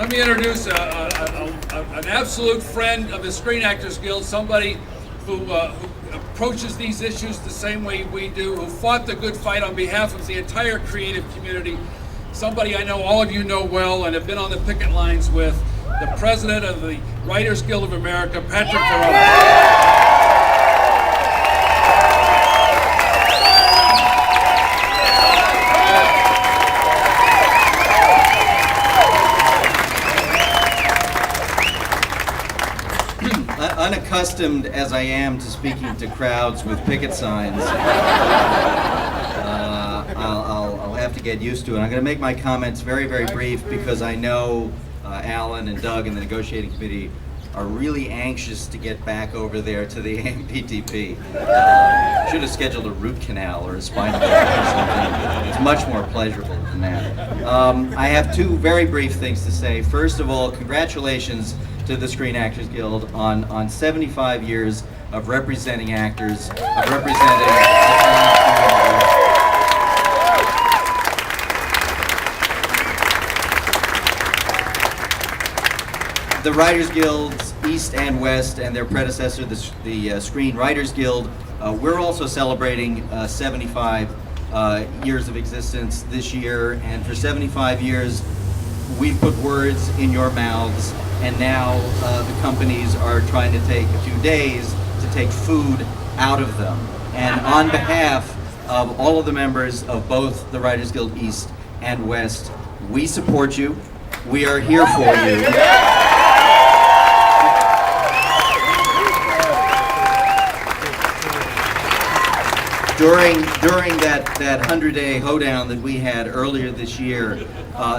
Let me introduce an absolute friend of the Screen Actors Guild, somebody who approaches these issues the same way we do, who fought the good fight on behalf of the entire creative community, somebody I know all of you know well and have been on the picket lines with, the president of the Writers Guild of America, Patric Verrone. Unaccustomed as I am to speaking to crowds with picket signs, I'll have to get used to it. I'm going to make my comments very, very brief because I know Alan and Doug and the negotiating committee are really anxious to get back over there to the AMPTP. Should have scheduled a root canal or a spinal tap or something. It's much more pleasurable than that. I have two very brief things to say. First of all, congratulations to the Screen Actors Guild on 75 years of representing actors, of representing the Writers Guilds, East and West, and their predecessor, the Screen Writers Guild. We're also celebrating 75 years of existence this year, and for 75 years, we've put words in your mouths, and now the companies are trying to take a few days to take food out of them. And on behalf of all of the members of both the Writers Guild East and West, we support you. We are here for you. During that 100-day hoedown that we had earlier this year,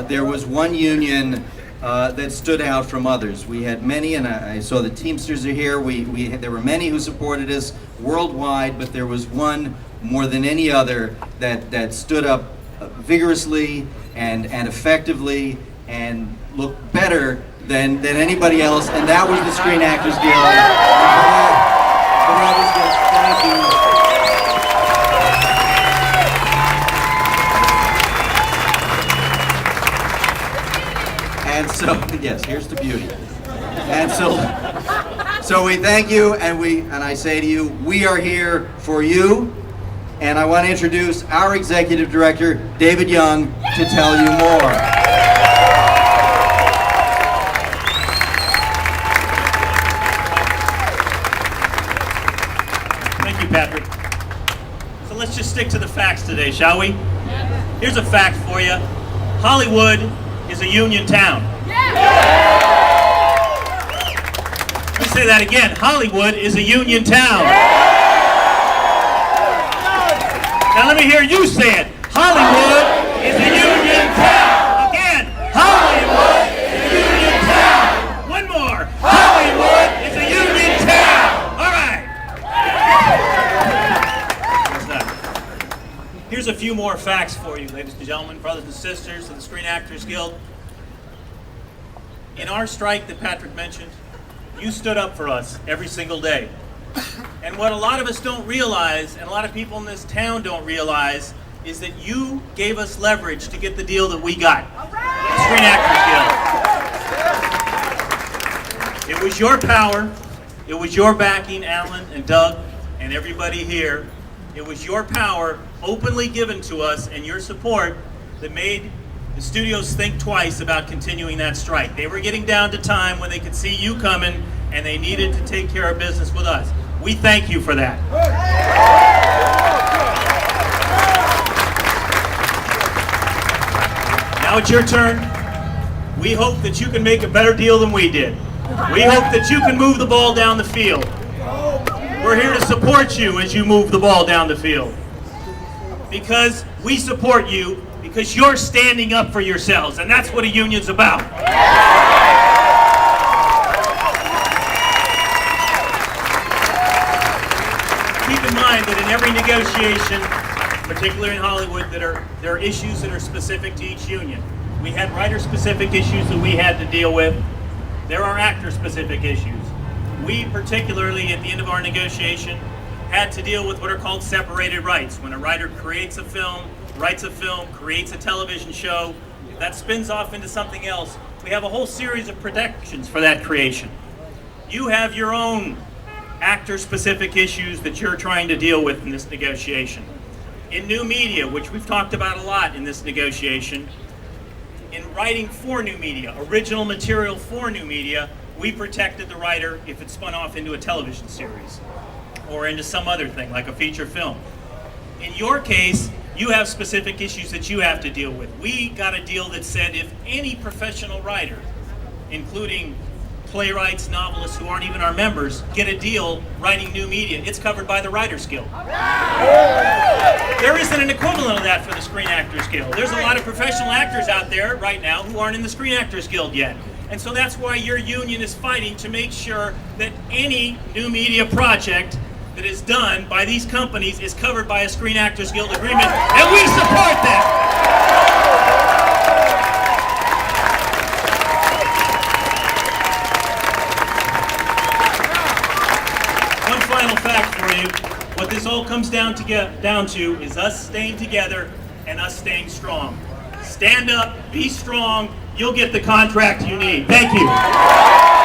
there was one union that stood out from others. We had many, and I saw the Teamsters are here. There were many who supported us worldwide, but there was one more than any other that stood up vigorously and effectively and looked better than anybody else, and that was the Screen Actors Guild. Thank you. And so, yes, here's the beauty. And so we thank you, and I say to you, we are here for you. And I want to introduce our executive director, David Young, to tell you more. Thank you, Patrick. So let's just stick to the facts today, shall we? Here's a fact for you. Hollywood is a union town. Let me say that again. Hollywood is a union town. Now let me hear you say it. Hollywood is a union town. Again. Hollywood is a union town. One more. Hollywood is a union town. All right. Here's a few more facts for you, ladies and gentlemen, brothers and sisters of the Screen Actors Guild. In our strike that Patrick mentioned, you stood up for us every single day. And what a lot of us don't realize, and a lot of people in this town don't realize, is that you gave us leverage to get the deal that we got. The Screen Actors Guild. It was your power, it was your backing, Alan and Doug and everybody here. It was your power openly given to us and your support that made the studios think twice about continuing that strike. They were getting down to time when they could see you coming and they needed to take care of business with us. We thank you for that. Now it's your turn. We hope that you can make a better deal than we did. We hope that you can move the ball down the field. We're here to support you as you move the ball down the field. Because we support you, because you're standing up for yourselves, and that's what a union's about. Keep in mind that in every negotiation, particularly in Hollywood, there are issues that are specific to each union. We had writer-specific issues that we had to deal with. There are actor-specific issues. We particularly, at the end of our negotiation, had to deal with what are called separated rights. When a writer creates a film, writes a film, creates a television show, that spins off into something else, we have a whole series of protections for that creation. You have your own actor-specific issues that you're trying to deal with in this negotiation. In new media, which we've talked about a lot in this negotiation, in writing for new media, original material for new media, we protected the writer if it spun off into a television series or into some other thing like a feature film. In your case, you have specific issues that you have to deal with. We got a deal that said if any professional writer, including playwrights, novelists who aren't even our members, get a deal writing new media, it's covered by the Writers Guild. There isn't an equivalent of that for the Screen Actors Guild. There's a lot of professional actors out there right now who aren't in the Screen Actors Guild yet. And so that's why your union is fighting to make sure that any new media project that is done by these companies is covered by a Screen Actors Guild agreement, and we support that. One final fact for you. What this all comes down to is us staying together and us staying strong. Stand up, be strong, you'll get the contract you need. Thank you.